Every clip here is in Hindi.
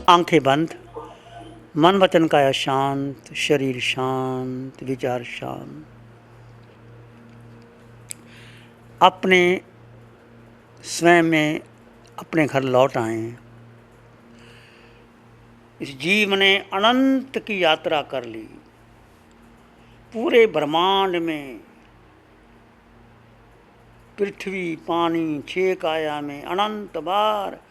आंखें बंद, मन वचन काया शांत, शरीर शांत, विचार शांत। अपने स्वयं में अपने घर लौट आए। इस जीव ने अनंत की यात्रा कर ली। पूरे ब्रह्मांड में पृथ्वी, पानी, 6 काया में अनंत बार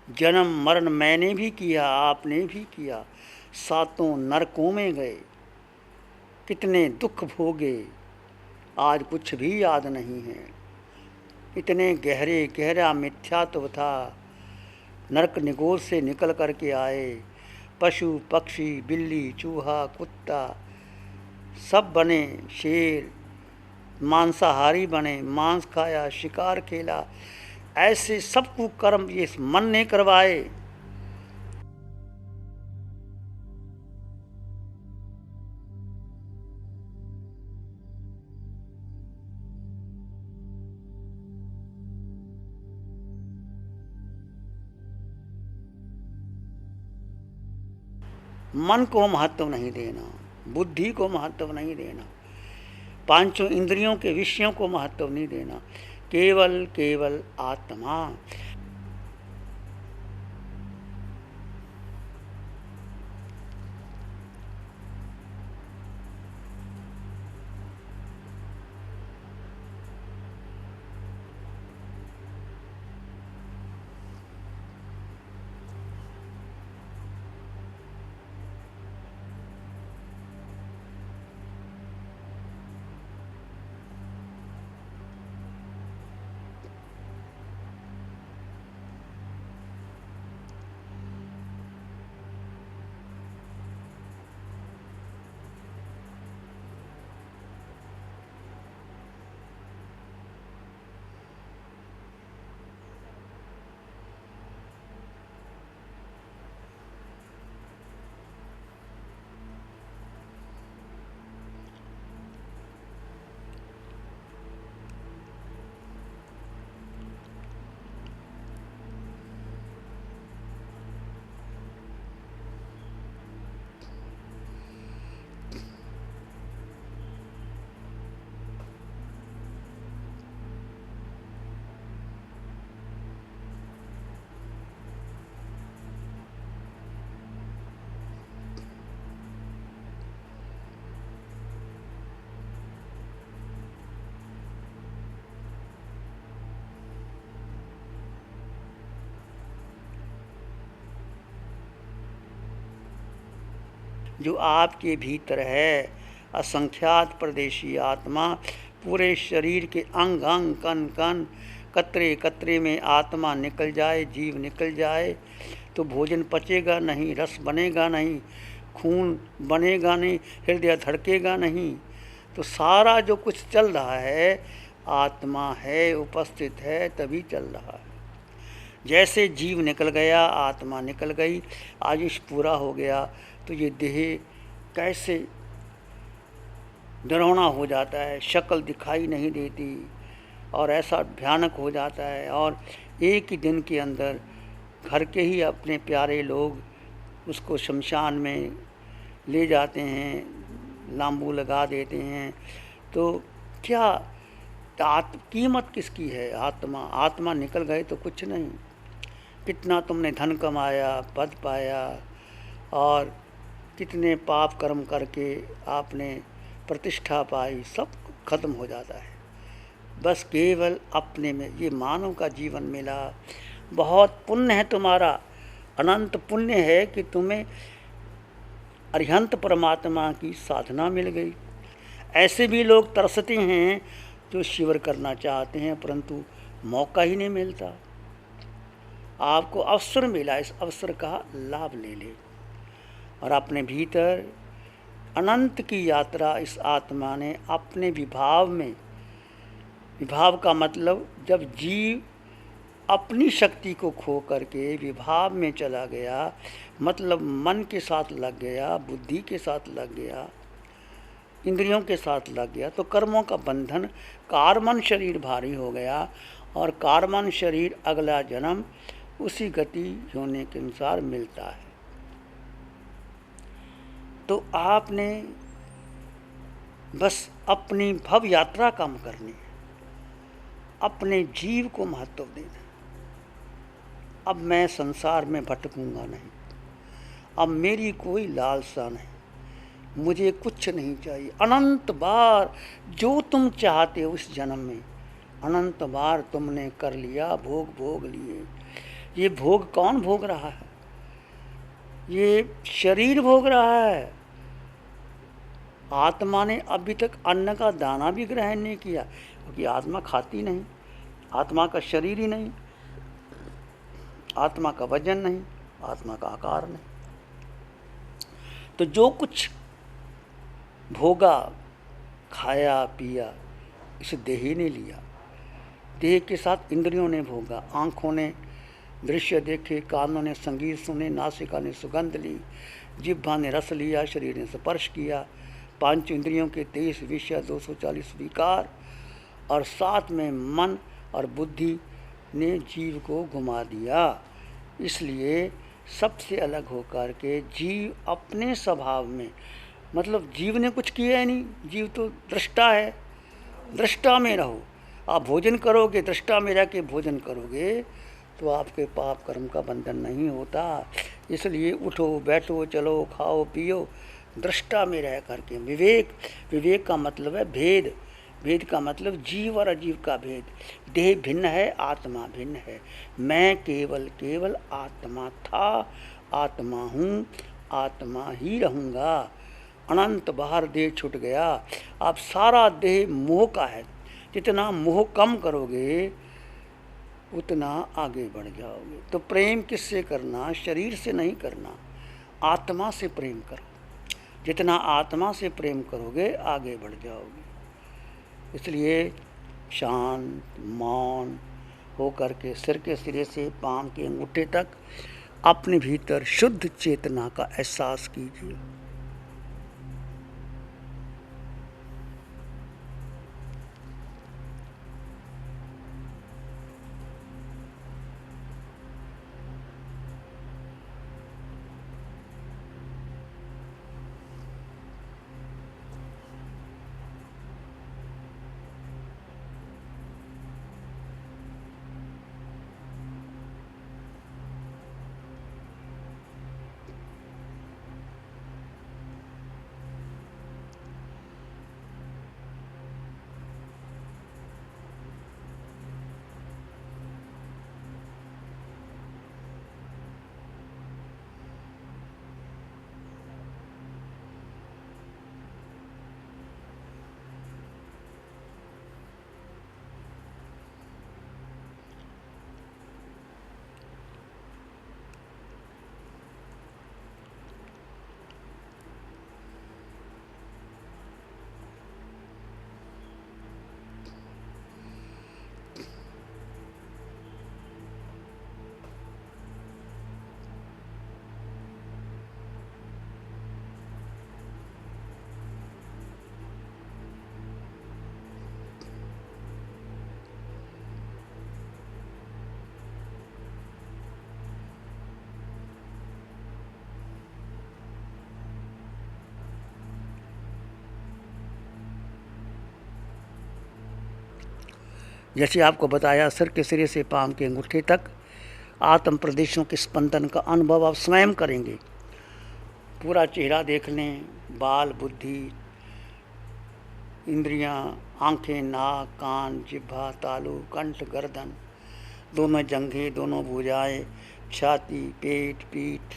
जन्म मरण मैंने भी किया, आपने भी किया। 7 नरकों में गए, कितने दुख भोगे, आज कुछ भी याद नहीं है। इतने गहरा मिथ्यात्व था। नरक निगोद से निकल करके आए। पशु पक्षी, बिल्ली, चूहा, कुत्ता सब बने शेर, मांसाहारी बने, मांस खाया, शिकार खेला। ऐसे सब कुकर्म ये मन ने करवाए। मन को महत्व नहीं देना, बुद्धि को महत्व नहीं देना, 5 इंद्रियों के विषयों को महत्व नहीं देना, केवल आत्मा। जो आपके भीतर है, असंख्यात परदेशी आत्मा, पूरे शरीर के अंग अंग, कण कण, कतरे कतरे में आत्मा निकल जाए, जीव निकल जाए तो भोजन पचेगा नहीं, रस बनेगा नहीं, खून बनेगा नहीं, हृदय धड़केगा नहीं। तो सारा जो कुछ चल रहा है आत्मा है, उपस्थित है, तभी चल रहा है। जैसे जीव निकल गया, आत्मा निकल गई, आयुष पूरा हो गया, तो ये देह कैसे डरावना हो जाता है, शक्ल दिखाई नहीं देती और ऐसा भयानक हो जाता है। और एक ही दिन के अंदर घर के ही अपने प्यारे लोग उसको शमशान में ले जाते हैं, लांबू लगा देते हैं। तो क्या कीमत किसकी है? आत्मा निकल गए तो कुछ नहीं। कितना तुमने धन कमाया, पद पाया और कितने पाप कर्म करके आपने प्रतिष्ठा पाई, सब खत्म हो जाता है। बस केवल अपने में ये मानव का जीवन मिला। बहुत पुण्य है तुम्हारा, अनंत पुण्य है कि तुम्हें अरिहंत परमात्मा की साधना मिल गई। ऐसे भी लोग तरसते हैं जो शिविर करना चाहते हैं, परंतु मौका ही नहीं मिलता। आपको अवसर मिला, इस अवसर का लाभ ले ले और अपने भीतर अनंत की यात्रा इस आत्मा ने अपने विभाव में, विभाव का मतलब जब जीव अपनी शक्ति को खो करके विभाव में चला गया, मतलब मन के साथ लग गया, बुद्धि के साथ लग गया, इंद्रियों के साथ लग गया, तो कर्मों का बंधन, कारमन शरीर भारी हो गया और कारमन शरीर अगला जन्म उसी गति होने के अनुसार मिलता है। तो आपने बस अपनी भव यात्रा कम करनी है, अपने जीव को महत्व देना। अब मैं संसार में भटकूंगा नहीं, अब मेरी कोई लालसा नहीं, मुझे कुछ नहीं चाहिए। अनंत बार जो तुम चाहते हो इस जन्म में, अनंत बार तुमने कर लिया, भोग भोग लिए। ये भोग कौन भोग रहा है? ये शरीर भोग रहा है। आत्मा ने अभी तक अन्न का दाना भी ग्रहण नहीं किया, क्योंकि आत्मा खाती नहीं, आत्मा का शरीर ही नहीं, आत्मा का वजन नहीं, आत्मा का आकार नहीं। तो जो कुछ भोगा, खाया पिया, इस देही ने लिया। देह के साथ इंद्रियों ने भोगा, आँखों ने दृश्य देखे, कानों ने संगीत सुने, नासिका ने सुगंध ली, जिह्वा ने रस लिया, शरीर ने स्पर्श किया, पांच इंद्रियों के 23 विषय, 240 विकार, और साथ में मन और बुद्धि ने जीव को घुमा दिया। इसलिए सबसे अलग होकर के जीव अपने स्वभाव में, मतलब जीव ने कुछ किया ही नहीं, जीव तो दृष्टा है। दृष्टा में रहो, आप भोजन करोगे, दृष्टा में रह के भोजन करोगे तो आपके पाप कर्म का बंधन नहीं होता। इसलिए उठो बैठो चलो खाओ पियो दृष्टा में रह करके। विवेक, विवेक का मतलब है भेद, भेद का मतलब जीव और अजीव का भेद। देह भिन्न है, आत्मा भिन्न है। मैं केवल केवल आत्मा था, आत्मा हूँ, आत्मा ही रहूँगा। अनंत बाहर देह छूट गया, अब सारा देह मोह का है। जितना मोह कम करोगे उतना आगे बढ़ जाओगे। तो प्रेम किससे करना? शरीर से नहीं करना, आत्मा से प्रेम करो। जितना आत्मा से प्रेम करोगे आगे बढ़ जाओगे। इसलिए शांत मौन हो करके सिर के सिरे से पांव के अंगूठे तक अपने भीतर शुद्ध चेतना का एहसास कीजिए। जैसे आपको बताया, सिर के सिरे से पांव के अंगूठे तक आत्म प्रदेशों के स्पंदन का अनुभव आप स्वयं करेंगे। पूरा चेहरा देख लें, बाल, बुद्धि, इंद्रियां, आंखें, नाक, कान, जिह्वा, तालु, कंठ, गर्दन, दोनों जंघें, दोनों भुजाएं, छाती, पेट, पीठ,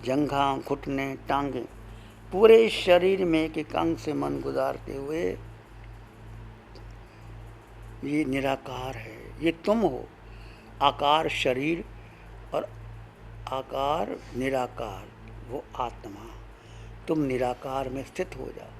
जंघा, घुटने, टांगें, पूरे शरीर में एक एक अंग से मन गुजारते हुए ये निराकार है, ये तुम हो। आकार शरीर और आकार निराकार, वो आत्मा। तुम निराकार में स्थित हो जाओ।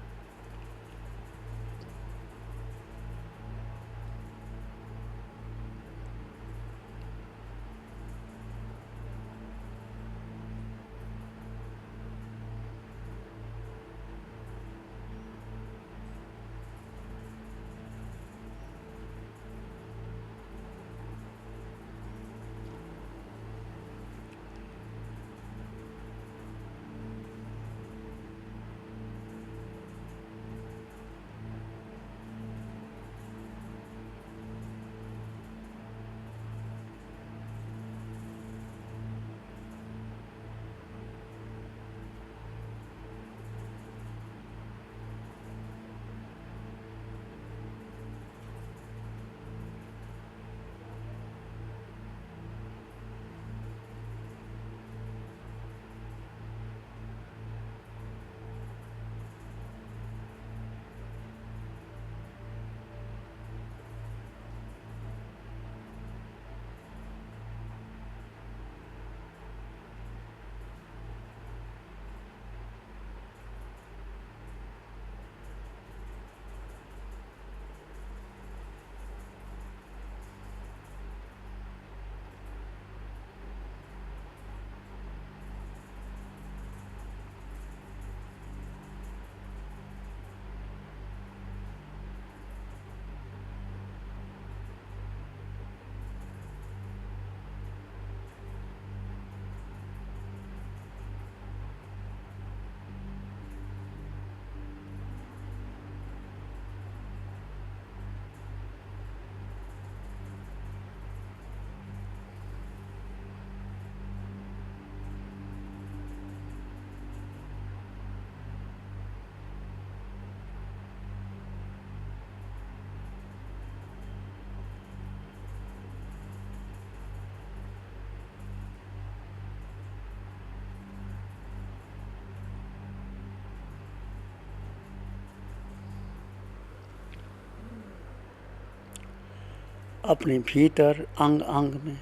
अपने भीतर अंग अंग में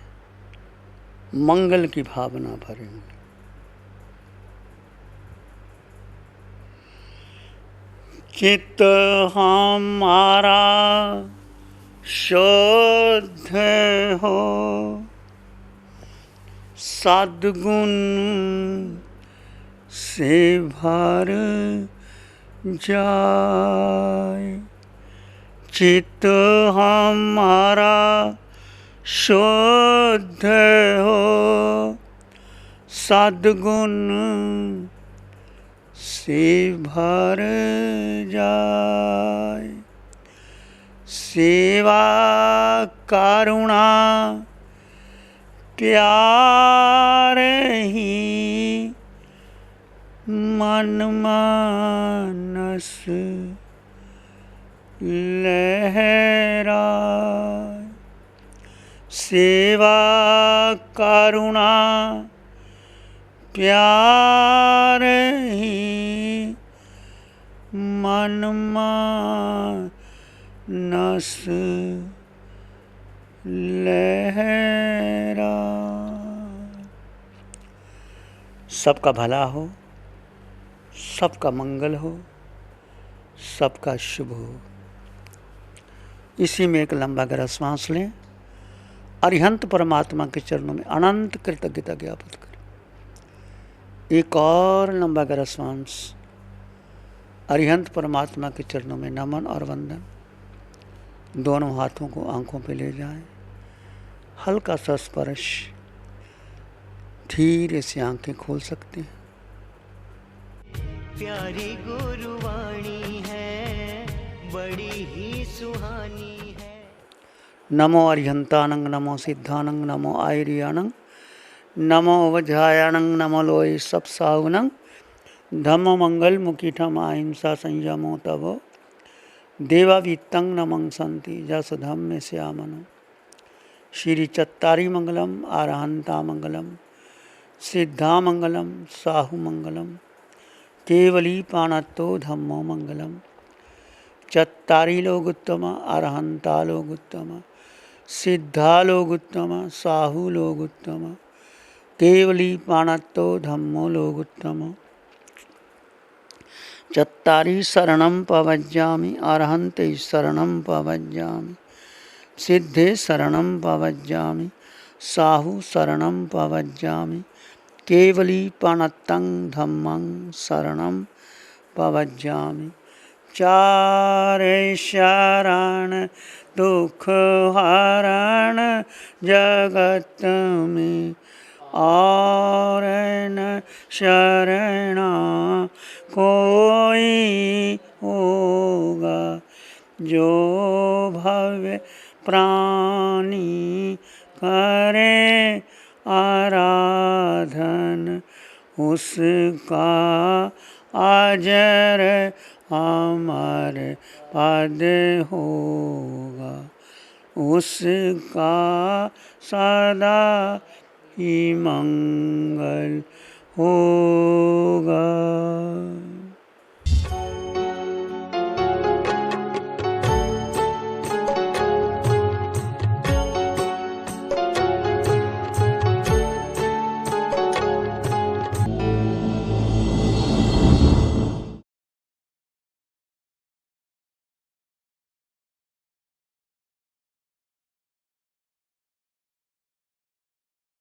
मंगल की भावना भरेंगे। चित्त हमारा शुद्ध हो, सद्गुण से भर जाए। चित्त हमारा शुद्ध हो, सद्गुण से भर जाए। सेवा करुणा प्यार ही मन मानस लहराए। सेवा करुणा प्यार ही मन मानस लहरा। सबका भला हो, सबका मंगल हो, सबका शुभ हो। इसी में एक लंबा गहरा श्वास लें। अरिहंत परमात्मा के चरणों में अनंत कृतज्ञता ज्ञापित करें। एक और लंबा गहरा श्वास अरिहंत परमात्मा के चरणों में नमन और वंदन। दोनों हाथों को आंखों पे ले जाएं। हल्का सा स्पर्श, धीरे से आंखें खोल सकते हैं। प्यारी गुरुवाणी है, बड़ी ही सुहानी है। नमो अरिहंतानंग, नमो सिद्धानंग, नमो आयरियानंग, नमो वज्रायानंग, नमो लोय सप्साहुनंग, धम्म मंगल मुकीठम अहिंसा संयमो तवो देवावीतंग नमं संति जस धम्म श्यामनो। श्री चत्तारी मंगलम, आरहंता मंगलम, सिद्धा मंगलम, साहु मंगलम, केवली पाणत्तो धम्मो मंगलम। चत्तारी लोग उत्तम, अरहंता लोग उत्तम, सिद्धा लोग उत्तम, साहु लोग उत्तम, केवली पाणत्तो धम्मो लोग उत्तम। चत्तारी शरणं पवज्जामि, अरहन्ते शरणं पवज्जामि, सिद्धे शरणं पवज्जामि, साहु शरणं पवज्जामि, केवली पाणत्तं धम्मं शरणं पवज्जामि। चारे शरण दुख हरण जगत में, और न शरणा कोई होगा। जो भव्य प्राणी करे आराधन, उसका अजर अमर पद होगा। उसका सदा ही मंगल होगा।